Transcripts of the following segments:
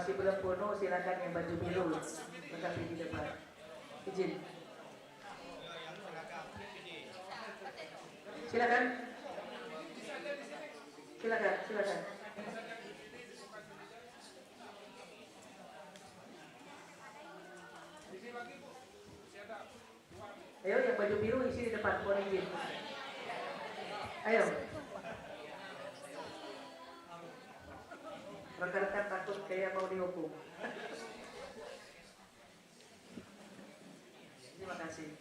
masih belum penuh, silakan yang baju biru tetap di depan. Izin. Silakan. Silakan. Ayo yang baju biru isi di depan, mohon izin. Ayo. Rekan-rekan takut kayak mau dihukum. Terima kasih.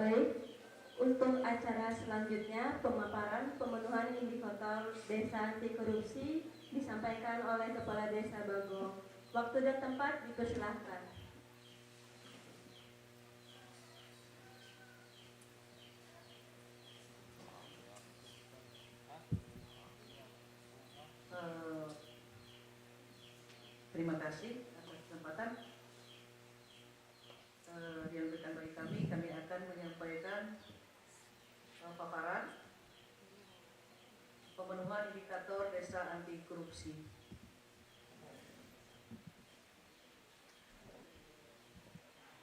Baik, untuk acara selanjutnya pemaparan pemenuhan indikator desa anti korupsi disampaikan oleh Kepala Desa Bagong. Waktu dan tempat dipersilahkan. Terima kasih atas kesempatan yang diberikan bagi kami. Kami akan menyampaikan paparan pemenuhan indikator desa anti korupsi.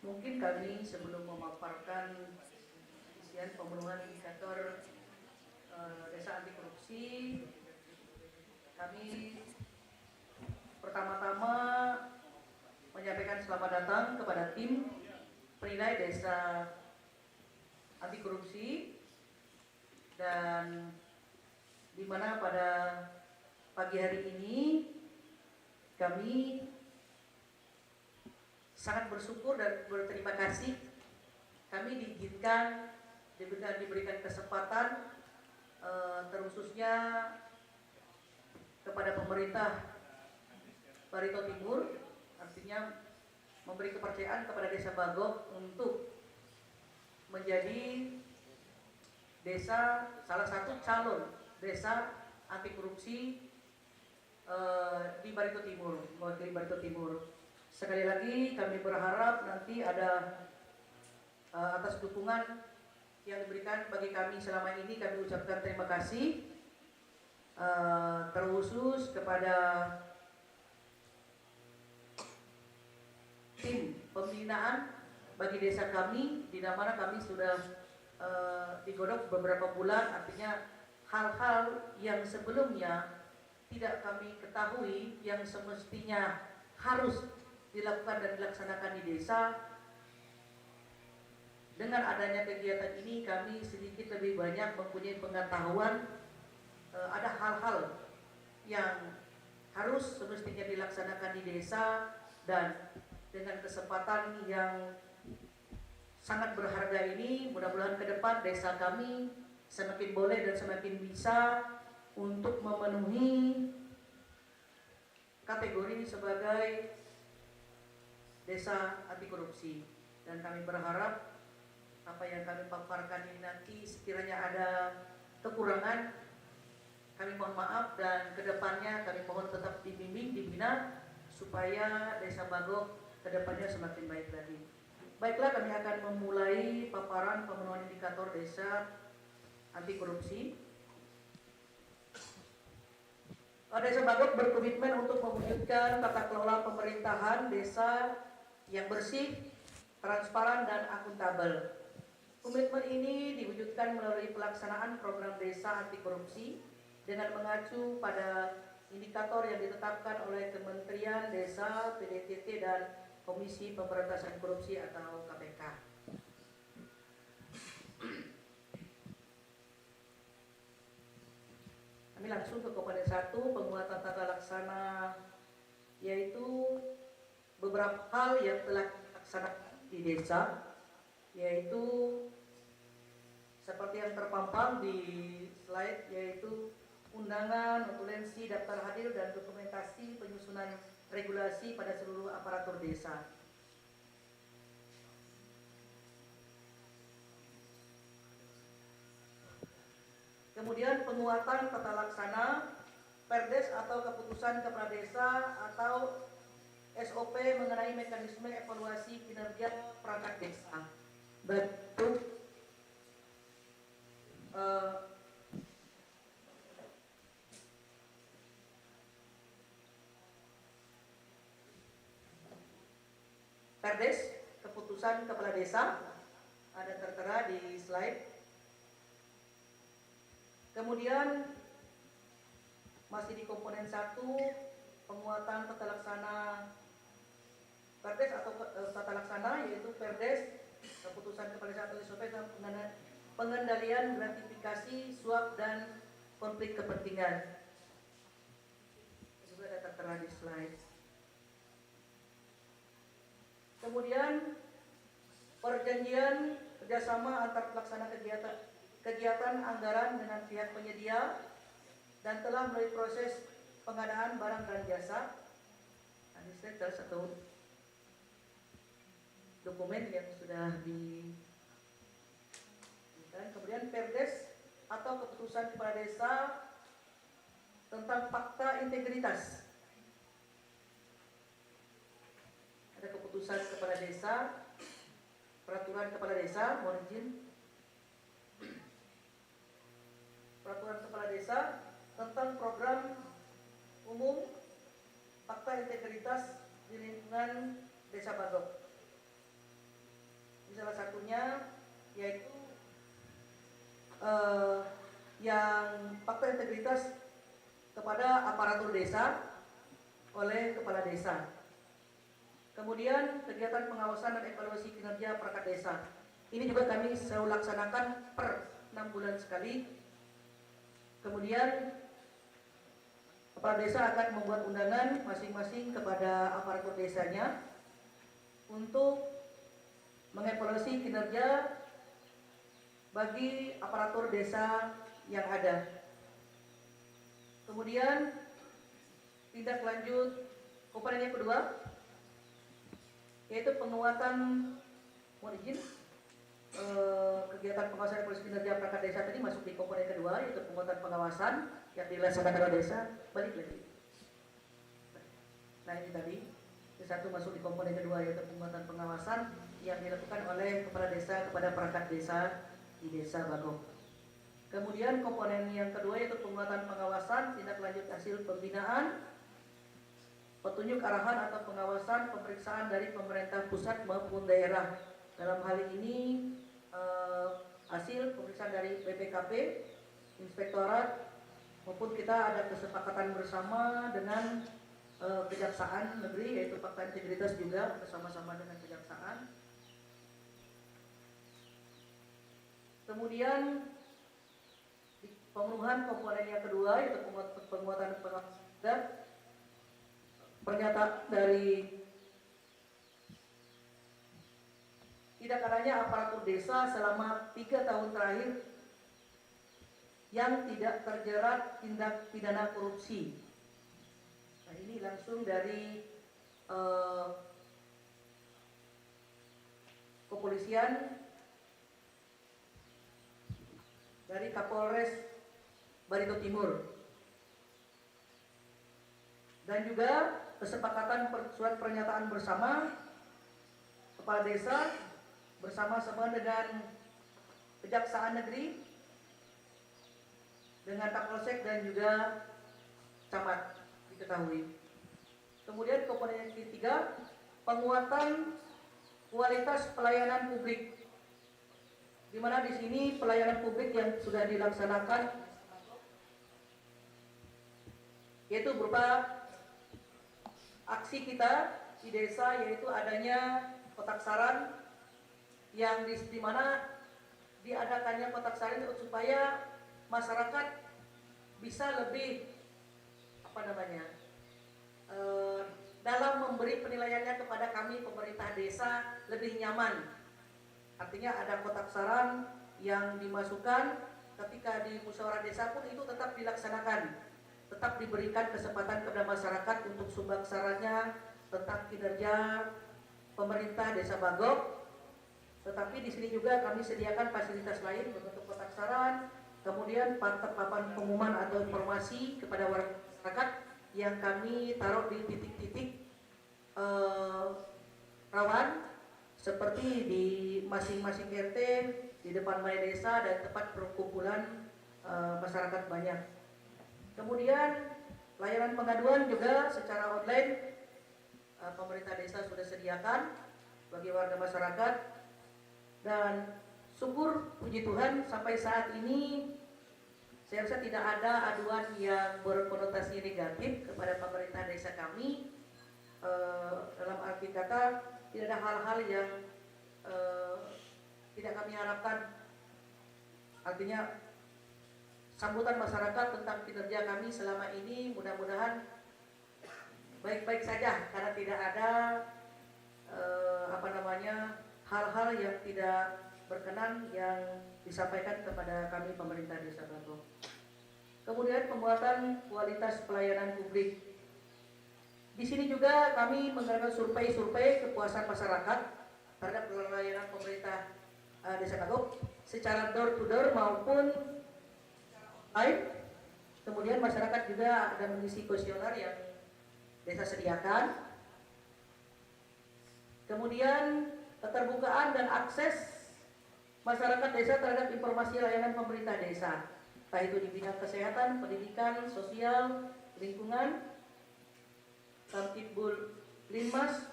Mungkin kami sebelum memaparkan isian pemenuhan indikator desa anti korupsi, kami pertama-tama menyampaikan selamat datang kepada tim penilai desa anti korupsi, dan di mana pada pagi hari ini kami sangat bersyukur dan berterima kasih kami diizinkan diberikan kesempatan terkhususnya kepada pemerintah Barito Timur, artinya memberi kepercayaan kepada Desa Bagong untuk menjadi desa, salah satu calon desa anti korupsi di Barito Timur, mewakili Barito Timur. Sekali lagi kami berharap nanti ada atas dukungan yang diberikan bagi kami selama ini, kami ucapkan terima kasih terkhusus kepada tim pembinaan bagi desa kami, di mana kami sudah digodok beberapa bulan, artinya hal-hal yang sebelumnya tidak kami ketahui yang semestinya harus dilakukan dan dilaksanakan di desa. Dengan adanya kegiatan ini kami sedikit lebih banyak mempunyai pengetahuan ada hal-hal yang harus semestinya dilaksanakan di desa, dan dengan kesempatan yang sangat berharga ini, mudah-mudahan ke depan desa kami semakin boleh dan semakin bisa untuk memenuhi kategori sebagai desa anti korupsi. Dan kami berharap apa yang kami paparkan ini nanti sekiranya ada kekurangan, kami mohon maaf, dan kedepannya kami mohon tetap dibimbing, dibina supaya Desa Bagong kedepannya semakin baik lagi. Baiklah, kami akan memulai paparan pemenuhan indikator desa anti korupsi. Desa Bagok berkomitmen untuk mewujudkan tata kelola pemerintahan desa yang bersih, transparan, dan akuntabel. Komitmen ini diwujudkan melalui pelaksanaan program desa anti korupsi dengan mengacu pada indikator yang ditetapkan oleh Kementerian Desa, PDTT, dan Komisi Pemberantasan Korupsi atau KPK. Kami langsung ke komponen 1, penguatan tata laksana, yaitu beberapa hal yang telah dilaksanakan di desa, yaitu seperti yang terpampang di slide, yaitu undangan, notulensi, daftar hadir, dan dokumentasi penyusunan regulasi pada seluruh aparatur desa. Kemudian penguatan tata laksana Perdes atau keputusan kepala desa atau SOP mengenai mekanisme evaluasi kinerja perangkat desa. Bentuk Perdes, keputusan kepala desa, ada tertera di slide. Kemudian masih di komponen 1, penguatan tata laksana Perdes atau tata laksana, yaitu Perdes, keputusan kepala desa atau SOP tentang pengendalian gratifikasi, suap, dan konflik kepentingan. Juga ada tertera di slide. Kemudian perjanjian kerjasama antar pelaksana kegiatan anggaran dengan pihak penyedia dan telah melalui proses pengadaan barang dan jasa. Ini salah satu dokumen yang sudah di. Dan kemudian Perdes atau keputusan kepala desa tentang fakta integritas. Ada keputusan kepala desa, peraturan kepala desa, mohon izin. Peraturan kepala desa tentang program umum fakta integritas di lingkungan Desa Bagok. Ini salah satunya yaitu yang fakta integritas kepada aparatur desa oleh kepala desa. Kemudian kegiatan pengawasan dan evaluasi kinerja perangkat desa. Ini juga kami selalu laksanakan per 6 bulan sekali. Kemudian kepala desa akan membuat undangan masing-masing kepada aparatur desanya untuk mengevaluasi kinerja bagi aparatur desa yang ada. Kemudian tindak lanjut komponen yang kedua, yaitu penguatan, mohon izin, kegiatan pengawasan evaluasi kinerja perangkat desa tadi masuk di komponen kedua, yaitu penguatan pengawasan yang dilaksanakan oleh desa. Balik lagi. Nah ini tadi, satu masuk di komponen kedua, yaitu penguatan pengawasan yang dilakukan oleh kepala desa kepada perangkat desa di Desa Bagok. Kemudian komponen yang kedua yaitu penguatan pengawasan tindak lanjut hasil pembinaan, petunjuk arahan atau pengawasan pemeriksaan dari pemerintah pusat maupun daerah. Dalam hal ini hasil pemeriksaan dari BPKP, Inspektorat, maupun kita ada kesepakatan bersama dengan Kejaksaan Negeri, yaitu fakta integritas juga bersama-sama dengan Kejaksaan. Kemudian pemenuhan komponen yang kedua yaitu penguatan pengawasan, pernyataan dari tidak adanya aparatur desa selama 3 tahun terakhir yang tidak terjerat tindak pidana korupsi. Nah ini langsung dari kepolisian, dari Kapolres Barito Timur, dan juga kesepakatan surat pernyataan bersama kepala desa bersama-sama dengan Kejaksaan Negeri, dengan Kapolsek dan juga camat diketahui. Kemudian komponen yang ketiga, penguatan kualitas pelayanan publik, di mana di sini pelayanan publik yang sudah dilaksanakan yaitu berupa aksi kita di desa, yaitu adanya kotak saran yang di mana diadakannya kotak saran supaya masyarakat bisa lebih dalam memberi penilaiannya kepada kami pemerintah desa lebih nyaman. Artinya ada kotak saran yang dimasukkan ketika di musyawarah desa pun itu tetap dilaksanakan, tetap diberikan kesempatan kepada masyarakat untuk sumbang sarannya tentang kinerja pemerintah Desa Bagok. Tetapi di sini juga kami sediakan fasilitas lain berbentuk kotak saran, kemudian papan pengumuman atau informasi kepada warga masyarakat yang kami taruh di titik-titik rawan seperti di masing-masing RT, di depan balai desa dan tempat perkumpulan masyarakat banyak. Kemudian layanan pengaduan juga secara online pemerintah desa sudah sediakan bagi warga masyarakat, dan syukur puji Tuhan sampai saat ini saya rasa tidak ada aduan yang berkonotasi negatif kepada pemerintah desa kami. Dalam arti kata tidak ada hal-hal yang tidak kami harapkan. Artinya sambutan masyarakat tentang kinerja kami selama ini mudah-mudahan baik-baik saja, karena tidak ada hal-hal yang tidak berkenan yang disampaikan kepada kami pemerintah Desa Bagok. Kemudian penguatan kualitas pelayanan publik. Di sini juga kami mengadakan survei kepuasan masyarakat terhadap pelayanan pemerintah Desa Bagok secara door to door maupun online. Kemudian masyarakat juga ada mengisi kuesioner yang desa sediakan. Kemudian keterbukaan dan akses masyarakat desa terhadap informasi layanan pemerintah desa, entah itu di bidang kesehatan, pendidikan, sosial, lingkungan, Kamtibul Linmas,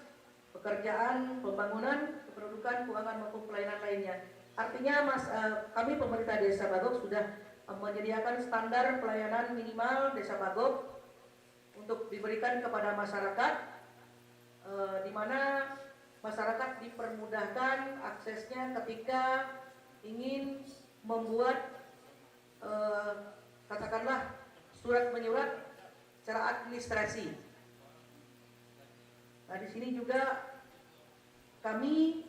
pekerjaan, pembangunan, kependudukan, keuangan maupun pelayanan lainnya. Artinya kami pemerintah Desa Bagok sudah menyediakan standar pelayanan minimal Desa Bagok untuk diberikan kepada masyarakat, di mana masyarakat dipermudahkan aksesnya ketika ingin membuat katakanlah surat menyurat secara administrasi. Nah, di sini juga kami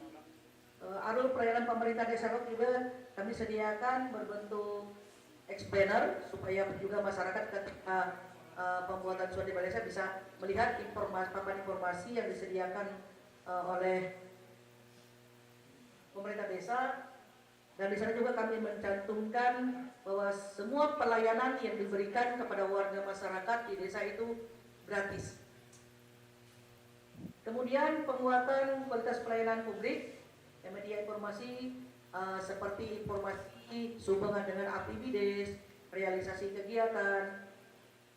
alur pelayanan pemerintah Desa Bagok juga kami sediakan berbentuk explainer supaya juga masyarakat ketika pembuatan surat di balai desa bisa melihat papan informasi yang disediakan oleh pemerintah desa. Dan di sana juga kami mencantumkan bahwa semua pelayanan yang diberikan kepada warga masyarakat di desa itu gratis. Kemudian penguatan kualitas pelayanan publik, media informasi seperti informasi sehubungan dengan aktivitas, realisasi kegiatan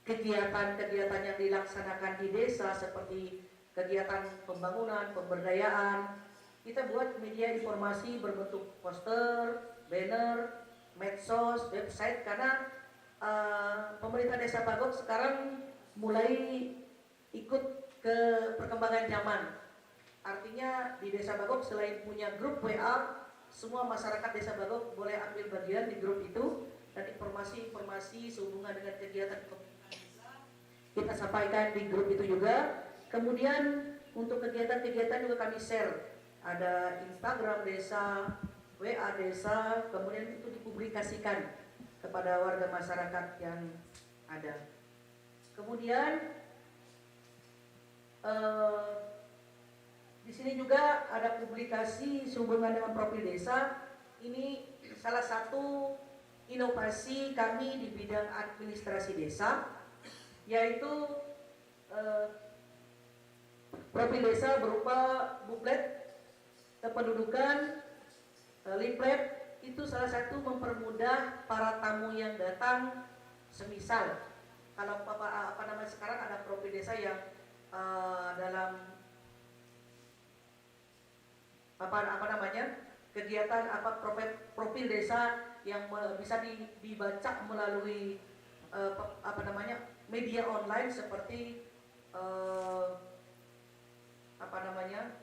yang dilaksanakan di desa seperti kegiatan pembangunan, pemberdayaan. Kita buat media informasi berbentuk poster, banner, medsos, website, karena pemerintah Desa Bagok sekarang mulai ikut ke perkembangan zaman. Artinya di Desa Bagok selain punya grup WA, semua masyarakat Desa Bagok boleh ambil bagian di grup itu, dan informasi-informasi sehubungan dengan kegiatan kita sampaikan di grup itu juga. Kemudian untuk kegiatan-kegiatan juga kami share, ada Instagram desa, WA desa, kemudian itu dipublikasikan kepada warga masyarakat yang ada. Kemudian di sini juga ada publikasi sehubungan dengan profil desa. Ini salah satu inovasi kami di bidang administrasi desa, yaitu profil desa berupa buklet kependudukan, leaflet. Itu salah satu mempermudah para tamu yang datang, semisal kalau apa namanya sekarang ada profil desa yang dalam apa namanya kegiatan profil desa yang bisa dibaca melalui apa namanya media online seperti apa namanya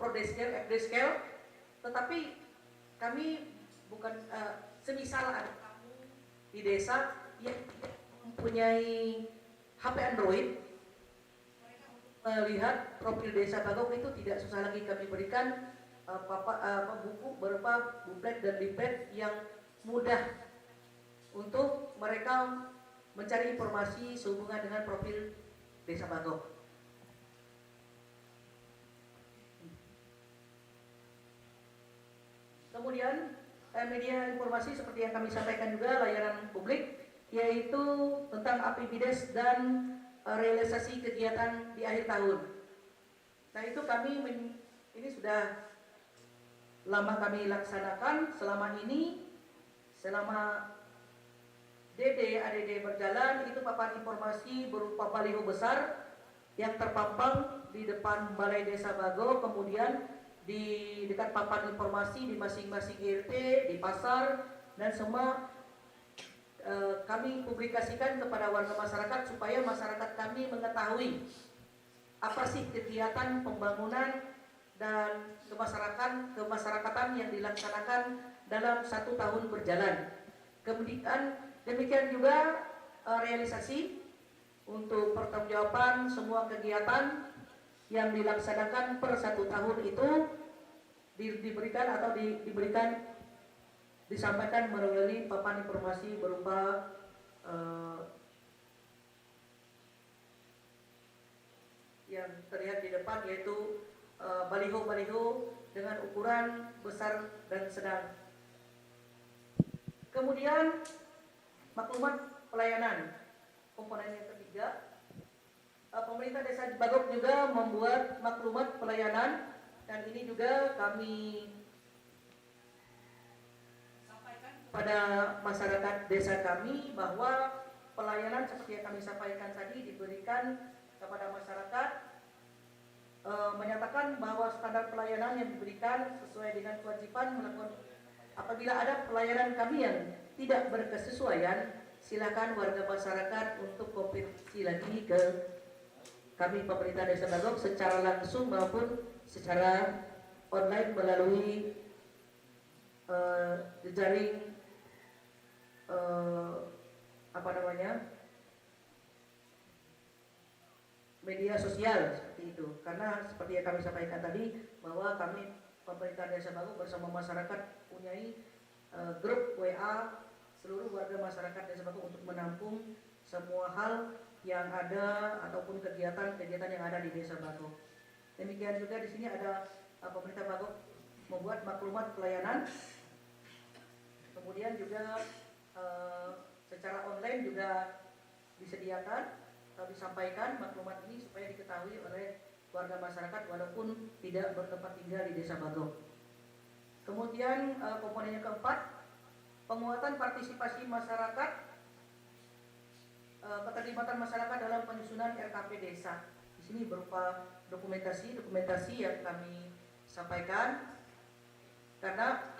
Prodescale, Fdescale, tetapi kami bukan semisal ada kamu di desa yang mempunyai HP Android, melihat profil desa Bagong itu tidak susah lagi kami berikan buku berupa buklet dan leaflet yang mudah untuk mereka mencari informasi sehubungan dengan profil desa Bagong. Kemudian media informasi seperti yang kami sampaikan juga layanan publik, yaitu tentang APBDes dan realisasi kegiatan di akhir tahun. Nah itu ini sudah lama kami laksanakan selama ini, selama ADD berjalan, itu papan informasi berupa baliho besar yang terpampang di depan Balai Desa Bago, kemudian di dekat papan informasi di masing-masing RT, di pasar, dan semua kami publikasikan kepada warga masyarakat supaya masyarakat kami mengetahui apa sih kegiatan pembangunan dan kemasyarakatan yang dilaksanakan dalam 1 tahun berjalan. Kemudian demikian juga realisasi untuk pertanggungjawaban semua kegiatan yang dilaksanakan per 1 tahun itu disampaikan melalui papan informasi berupa yang terlihat di depan, yaitu baliho-baliho dengan ukuran besar dan sedang. Kemudian maklumat pelayanan, komponen yang ketiga, pemerintah desa Bagok juga membuat maklumat pelayanan, dan ini juga kami sampaikan kepada masyarakat desa kami bahwa pelayanan seperti yang kami sampaikan tadi diberikan kepada masyarakat, menyatakan bahwa standar pelayanan yang diberikan sesuai dengan kewajiban melakukan. Apabila ada pelayanan kami yang tidak berkesesuaian, silakan warga masyarakat untuk konfirmasi lagi ke kami pemerintah desa Bagong secara langsung maupun secara online melalui jejaring media sosial seperti itu. Karena seperti yang kami sampaikan tadi bahwa kami pemerintah desa Bagong bersama masyarakat punyai grup WA seluruh warga masyarakat desa Bagong untuk menampung semua hal yang ada ataupun kegiatan-kegiatan yang ada di desa Bagong. Demikian juga di sini ada pemerintah Bagong membuat maklumat pelayanan. Kemudian juga secara online juga disediakan atau disampaikan maklumat ini supaya diketahui oleh warga masyarakat walaupun tidak bertempat tinggal di desa Bagong. Kemudian komponen yang keempat, penguatan partisipasi masyarakat, keterlibatan masyarakat dalam penyusunan RKP desa. Di sini berupa dokumentasi yang kami sampaikan, karena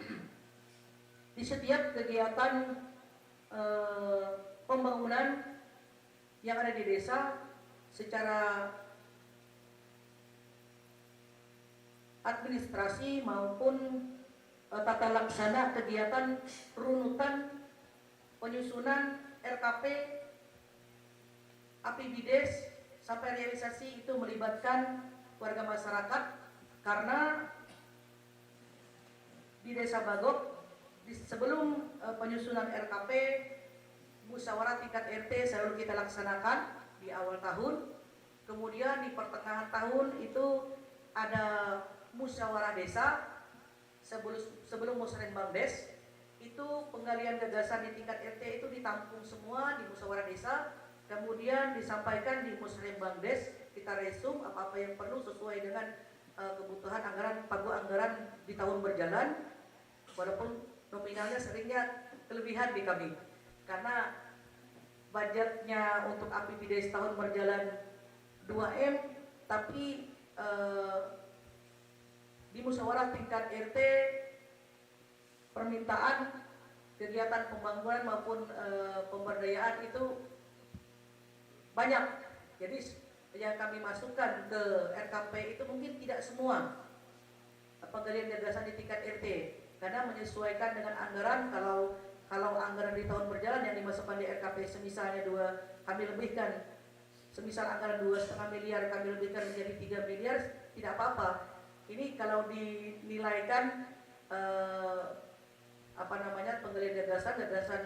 di setiap kegiatan pembangunan yang ada di desa secara administrasi maupun tata laksana kegiatan runutan penyusunan RKP, APBDes sampai realisasi itu melibatkan warga masyarakat, karena di desa Bagok sebelum penyusunan RKP, musyawarah tingkat RT selalu kita laksanakan di awal tahun. Kemudian di pertengahan tahun itu ada musyawarah desa. Sebelum musrenbang des, itu penggalian gagasan di tingkat RT itu ditampung semua di musyawarah desa, kemudian disampaikan di musrenbang des, kita resum apa-apa yang perlu sesuai dengan kebutuhan pagu anggaran di tahun berjalan, walaupun nominalnya seringnya kelebihan di kami, karena budgetnya untuk APBD setahun berjalan 2M, tapi di musyawarah tingkat RT permintaan kegiatan pembangunan maupun pemberdayaan itu banyak. Jadi yang kami masukkan ke RKP itu mungkin tidak semua penggalian gagasan di tingkat RT, karena menyesuaikan dengan anggaran. Kalau anggaran di tahun berjalan yang dimasukkan di RKP semisalnya kami lebihkan, semisal anggaran 2,5 miliar kami lebihkan menjadi 3 miliar, tidak apa-apa. Ini kalau dinilaikan penggalian gagasan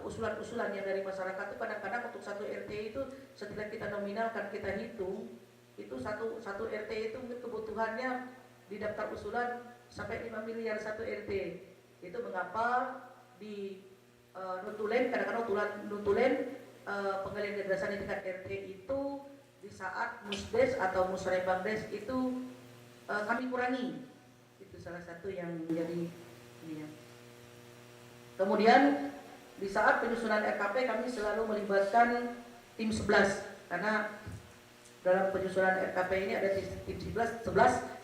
usulan-usulan yang dari masyarakat itu kadang-kadang untuk satu RT itu setelah kita nominalkan, kita hitung itu satu RT itu mungkin kebutuhannya di daftar usulan sampai 5 miliar satu RT. Itu mengapa di nutulen, kadang-kadang nutulen penggalian gagasan di tingkat RT itu di saat musdes atau musrembangdes itu kami kurangi. Itu salah satu yang menjadi ini ya. Kemudian di saat penyusunan RKP kami selalu melibatkan tim 11, karena dalam penyusunan RKP ini ada tim 11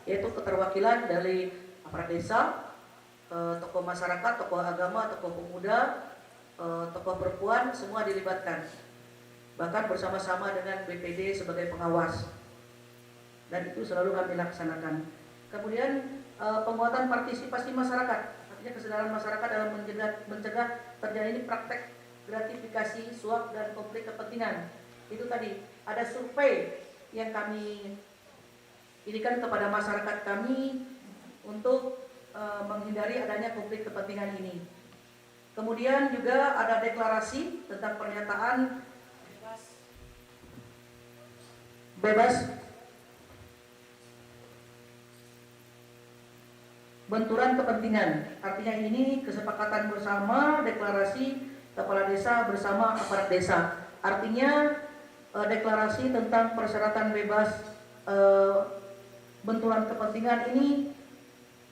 yaitu keterwakilan dari aparat desa, tokoh masyarakat, tokoh agama, tokoh pemuda, tokoh perempuan, semua dilibatkan. Bahkan bersama-sama dengan BPD sebagai pengawas. Dan itu selalu kami laksanakan. Kemudian penguatan partisipasi masyarakat. Kesadaran masyarakat dalam mencegah terjadi praktek gratifikasi, suap, dan konflik kepentingan. Itu tadi ada survei yang kami inikan kepada masyarakat kami untuk menghindari adanya konflik kepentingan ini. Kemudian juga ada deklarasi tentang pernyataan bebas benturan kepentingan. Artinya ini kesepakatan bersama, deklarasi kepala desa bersama aparat desa. Artinya deklarasi tentang persyaratan bebas benturan kepentingan ini,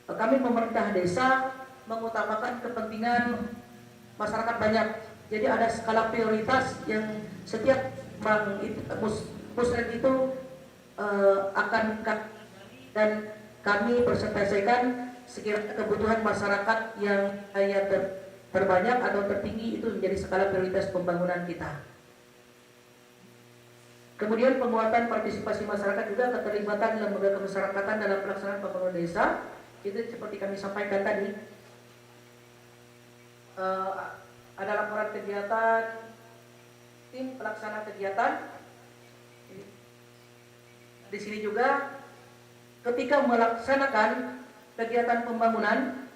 kami pemerintah desa mengutamakan kepentingan masyarakat banyak. Jadi ada skala prioritas yang setiap musrek itu akan dan kami presentasikan sekiranya kebutuhan masyarakat yang terbanyak atau tertinggi itu menjadi skala prioritas pembangunan kita. Kemudian penguatan partisipasi masyarakat juga keterlibatan lembaga kemasyarakatan dalam pelaksanaan pembangunan desa. Itu seperti kami sampaikan tadi, ada laporan kegiatan tim pelaksana kegiatan. Di sini juga ketika melaksanakan kegiatan pembangunan,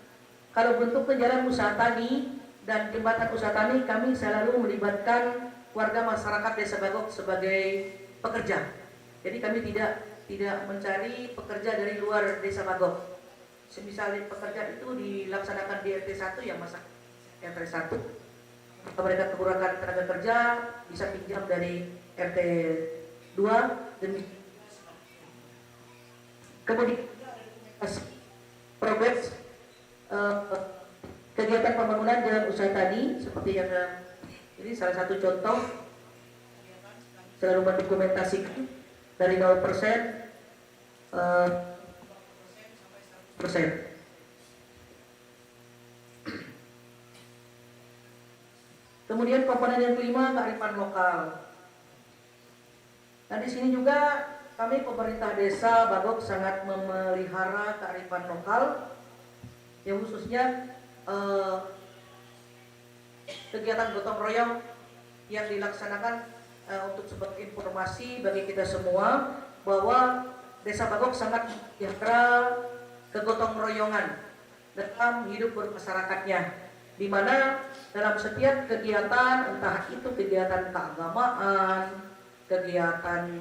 kalau bentuknya jalan usaha tani dan jembatan usaha tani, kami selalu melibatkan warga masyarakat Desa Bagok sebagai pekerja. Jadi kami tidak mencari pekerja dari luar Desa Bagok. Semisal pekerja itu dilaksanakan di RT 1 yang masak RT 1. Jika mereka kekurangan tenaga kerja, bisa pinjam dari RT 2 demi. Kemudian progres kegiatan pembangunan jalan usaha tadi seperti yang ini salah satu contoh, selalu mendokumentasikan dari 0% persen. Kemudian komponen yang kelima, kearifan lokal. Nah di sini juga kami pemerintah desa Bagok sangat memelihara kearifan lokal, yang khususnya kegiatan gotong royong yang dilaksanakan untuk sebagai informasi bagi kita semua bahwa Desa Bagok sangat memelihara kegotong royongan dalam hidup bermasyarakatnya, di mana dalam setiap kegiatan, entah itu kegiatan keagamaan, kegiatan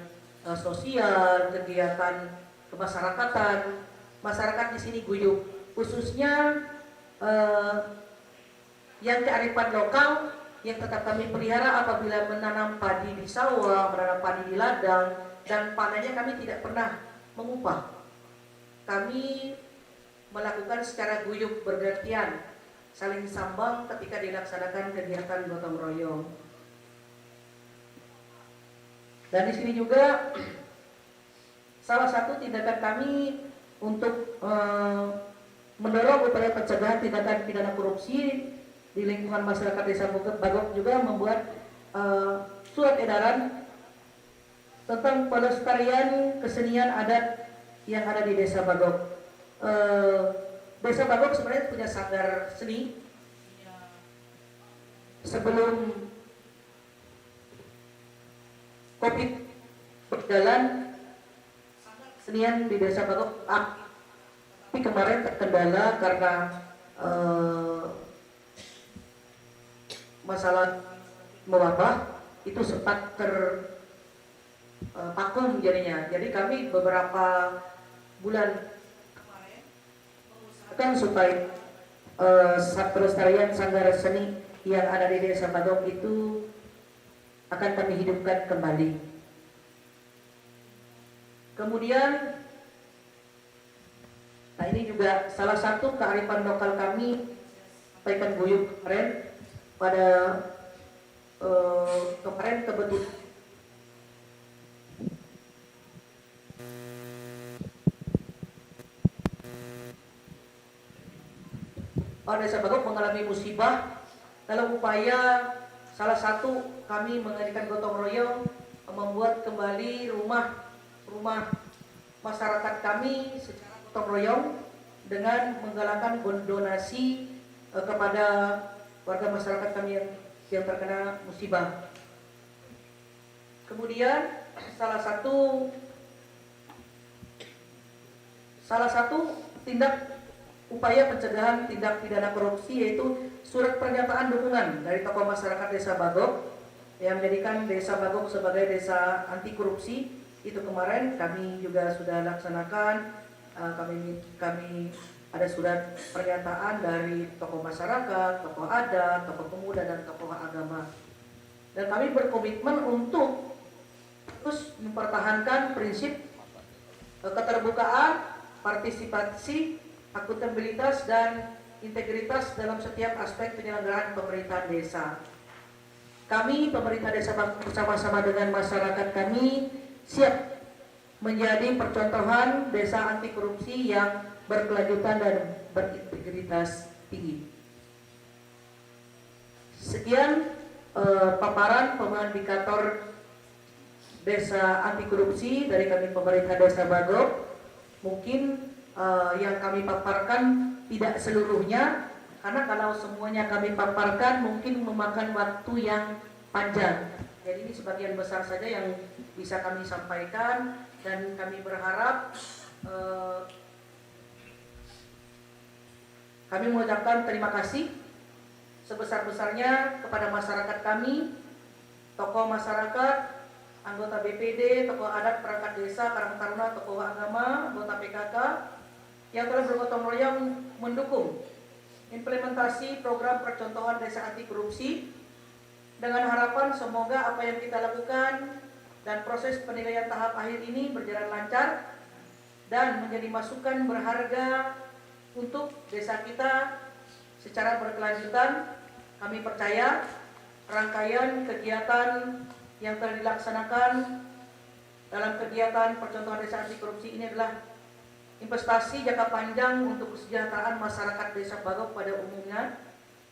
sosial, kegiatan kemasyarakatan, masyarakat di sini guyup, khususnya yang kearifan lokal yang tetap kami pelihara apabila menanam padi di sawah, menanam padi di ladang, dan panennya kami tidak pernah mengupah. Kami melakukan secara guyup bergantian, saling sambang ketika dilaksanakan kegiatan gotong royong. Dan di sini juga salah satu tindakan kami untuk mendorong upaya pencegahan tindakan pidana korupsi di lingkungan masyarakat Desa Bagok juga membuat surat edaran tentang pelestarian kesenian adat yang ada di Desa Bagok. Desa Bagok sebenarnya punya sanggar seni sebelum COVID berjalan. Kesenian di Desa Bagok tapi kemarin terkendala karena masalah mewabah, itu sempat terpakum jadinya. Jadi kami beberapa bulan kan supaya pelestarian sanggar seni yang ada di Desa Bagok itu akan kami hidupkan kembali. Kemudian, nah ini juga salah satu kearifan lokal kami, sampaikan guyup kemarin pada kemarin kebetulan Desa Bagok mengalami musibah. Dalam upaya salah satu kami mengadakan gotong royong membuat kembali rumah masyarakat kami secara gotong royong dengan menggalakkan donasi kepada warga masyarakat kami yang terkena musibah. Kemudian salah satu tindak upaya pencegahan tindak pidana korupsi yaitu surat pernyataan dukungan dari tokoh masyarakat Desa Bagok yang menjadikan Desa Bagok sebagai desa anti korupsi. Itu kemarin kami juga sudah laksanakan. Kami ada surat pernyataan dari tokoh masyarakat, tokoh adat, tokoh pemuda, dan tokoh agama. Dan kami berkomitmen untuk terus mempertahankan prinsip keterbukaan, partisipasi, akuntabilitas, dan integritas dalam setiap aspek penyelenggaraan pemerintahan desa. Kami, pemerintah desa bersama-sama dengan masyarakat kami, siap menjadi percontohan desa anti korupsi yang berkelanjutan dan berintegritas tinggi. Sekian paparan pemenuhan indikator desa anti korupsi dari kami pemerintah Desa Bagok. Mungkin yang kami paparkan tidak seluruhnya, karena kalau semuanya kami paparkan mungkin memakan waktu yang panjang. Jadi ini sebagian besar saja yang bisa kami sampaikan, dan kami berharap kami mengucapkan terima kasih sebesar-besarnya kepada masyarakat kami, tokoh masyarakat, anggota BPD, tokoh adat, perangkat desa, Karang Taruna, tokoh agama, anggota PKK yang telah bergotong royong mendukung implementasi program percontohan desa anti korupsi, dengan harapan semoga apa yang kita lakukan dan proses penilaian tahap akhir ini berjalan lancar dan menjadi masukan berharga untuk desa kita secara berkelanjutan. Kami percaya rangkaian kegiatan yang telah dilaksanakan dalam kegiatan percontohan desa anti korupsi ini adalah investasi jangka panjang untuk kesejahteraan masyarakat Desa Bagok pada umumnya,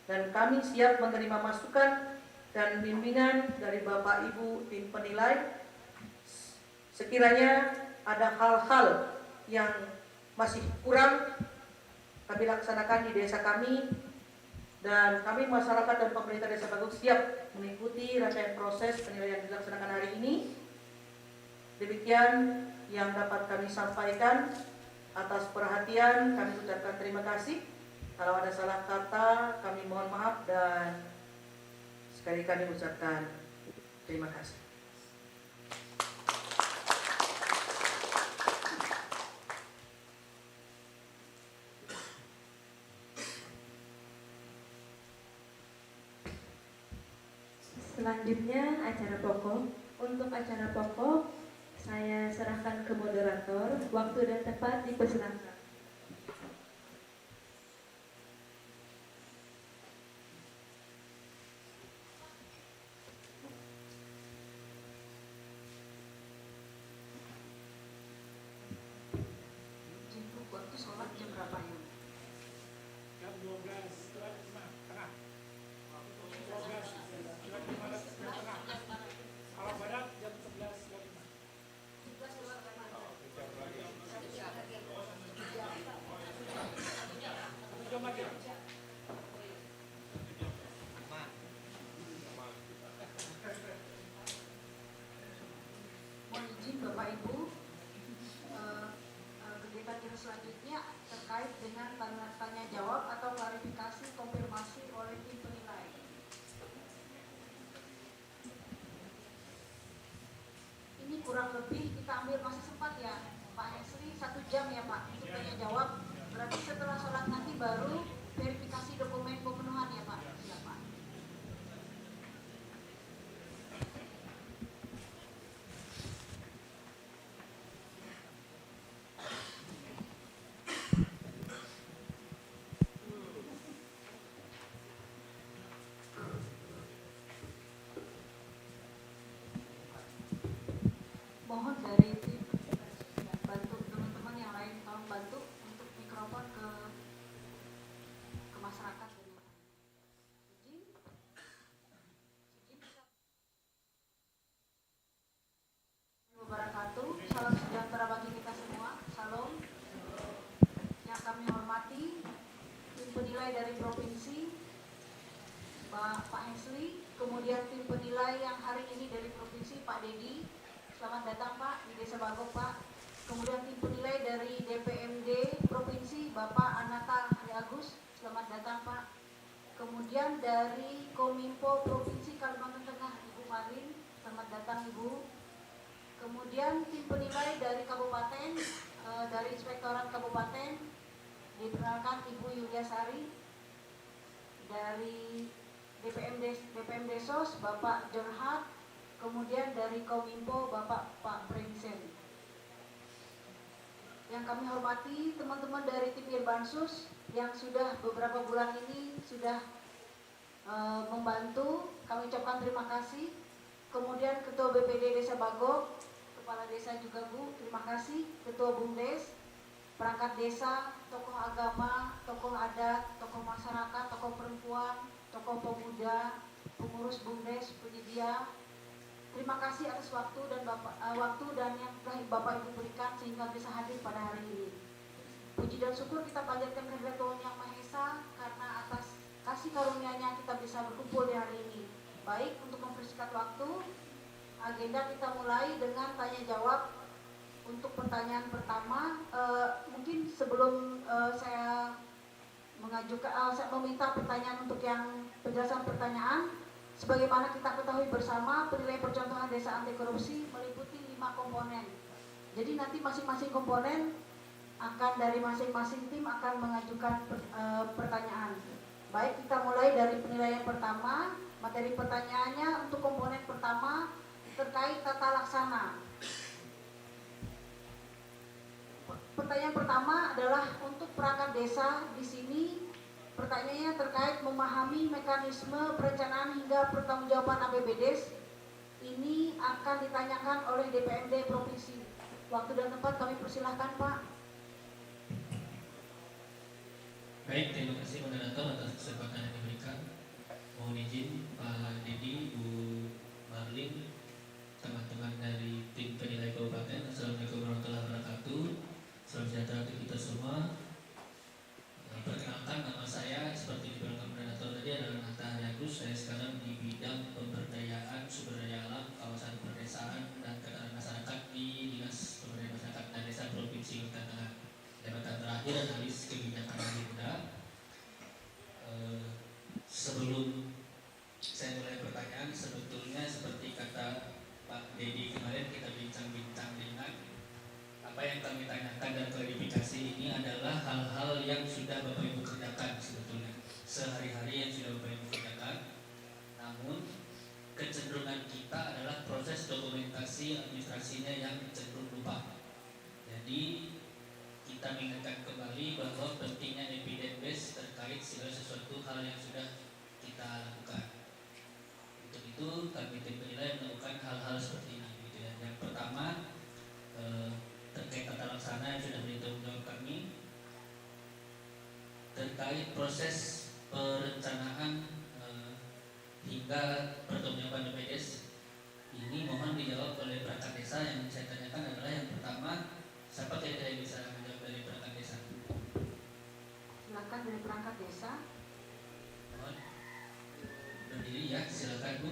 dan kami siap menerima masukan dan bimbingan dari Bapak Ibu tim penilai sekiranya ada hal-hal yang masih kurang kami laksanakan di desa kami, dan kami masyarakat dan pemerintah Desa Bagok siap mengikuti rangkaian proses penilaian yang dilaksanakan hari ini. Demikian yang dapat kami sampaikan. Atas perhatian kami ucapkan terima kasih. Kalau ada salah kata kami mohon maaf, dan sekali kami ucapkan terima kasih. Selanjutnya acara pokok. Untuk acara pokok saya serahkan ke moderator. Waktu dan tempat dipersilakan. jam ya Pak untuk tanya jawab. Berarti setelah sholat nanti baru verifikasi dokumen pemenuhan ya Pak. Ya Pak. Mohon dari tim bantu teman-teman yang lain tolong bantu untuk mikrofon ke masyarakat ini. Izin. Wabarakatuh. Salam sejahtera bagi kita semua. Salam. Yang kami hormati tim penilai dari provinsi Pak Hensli, kemudian tim penilai yang hari ini dari provinsi Pak Dedi. Selamat datang Pak di Desa Bagok Pak. Kemudian tim penilai dari DPMD Provinsi Bapak Anata Hari Agus. Selamat datang Pak. Kemudian dari Kominfo Provinsi Kalimantan Tengah Ibu Marin. Selamat datang Ibu. Kemudian tim penilai dari Kabupaten, dari Inspektorat Kabupaten diperkenalkan Ibu Yulia Sari. Dari DPM Desos Bapak Jorhat. Kemudian dari Kominfo Bapak Pak Presiden. Yang kami hormati teman-teman dari tim Irbansus yang sudah beberapa bulan ini sudah membantu, kami ucapkan terima kasih. Kemudian Ketua BPD Desa Bagok, Kepala Desa juga Bu, terima kasih. Ketua BUMDes, perangkat desa, tokoh agama, tokoh adat, tokoh masyarakat, tokoh perempuan, tokoh pemuda, pengurus BUMDes, penyedia. Terima kasih atas waktu dan yang telah Bapak Ibu berikan sehingga bisa hadir pada hari ini. Puji dan syukur kita panjatkan kehadirat Tuhan Yang Maha Esa karena atas kasih karunia-Nya kita bisa berkumpul di hari ini. Baik, untuk mempersingkat waktu, agenda kita mulai dengan tanya jawab. Untuk pertanyaan pertama, mungkin sebelum saya meminta pertanyaan untuk yang penjelasan pertanyaan. Sebagaimana kita ketahui bersama, penilaian percontohan desa anti korupsi meliputi 5 komponen. Jadi nanti masing-masing komponen akan dari masing-masing tim akan mengajukan pertanyaan. Baik, kita mulai dari penilaian pertama. Materi pertanyaannya untuk komponen pertama terkait tata laksana. Pertanyaan pertama adalah untuk perangkat desa di sini. Pertanyaannya terkait memahami mekanisme perencanaan hingga pertanggungjawaban APBDes. Ini akan ditanyakan oleh DPMD Provinsi. Waktu dan tempat kami persilahkan Pak. Baik, terima kasih moderator atas kesempatan yang diberikan. Mohon izin Pak Dedi, Bu Marlin, teman-teman dari tim penilai kabupaten. Assalamualaikum warahmatullahi wabarakatuh. Salam sejahtera untuk kita semua. Perkenalkan, nama saya seperti dibilang moderator tadi adalah Nata Hari Agus. Saya sekarang di bidang pemberdayaan sumber daya alam kawasan perdesaan dan ketahanan masyarakat di Dinas Pemberdayaan Masyarakat dan Desa Provinsi Kalimantan Tengah. Jabatan terakhir analis kebijakan agenda. Sebelum saya mulai pertanyaan, sebetulnya seperti kata Pak Dedi kemarin, kita bincang-bincang dengan apa yang kami tanyakan dan klarifikasi ini adalah hal-hal yang sudah Bapak Ibu kerjakan sebetulnya sehari-hari yang sudah Bapak Ibu kerjakan. Namun kecenderungan kita adalah proses dokumentasi administrasinya yang cenderung lupa. Jadi kita mengingatkan kembali bahwa pentingnya evidence base terkait segala sesuatu hal yang sudah kita lakukan. Untuk itu kami tim penilai melakukan hal-hal seperti ini gitu ya. Yang pertama terkait tata laksana yang sudah ditanggung jawab kami terkait proses perencanaan hingga pertanggungjawaban BPDes. Ini mohon dijawab oleh perangkat desa. Yang saya tanyakan adalah yang pertama, siapa kira-kira yang bisa menjawab dari perangkat desa? Silakan dari perangkat desa. Mohon berdiri ya, silakan Bu.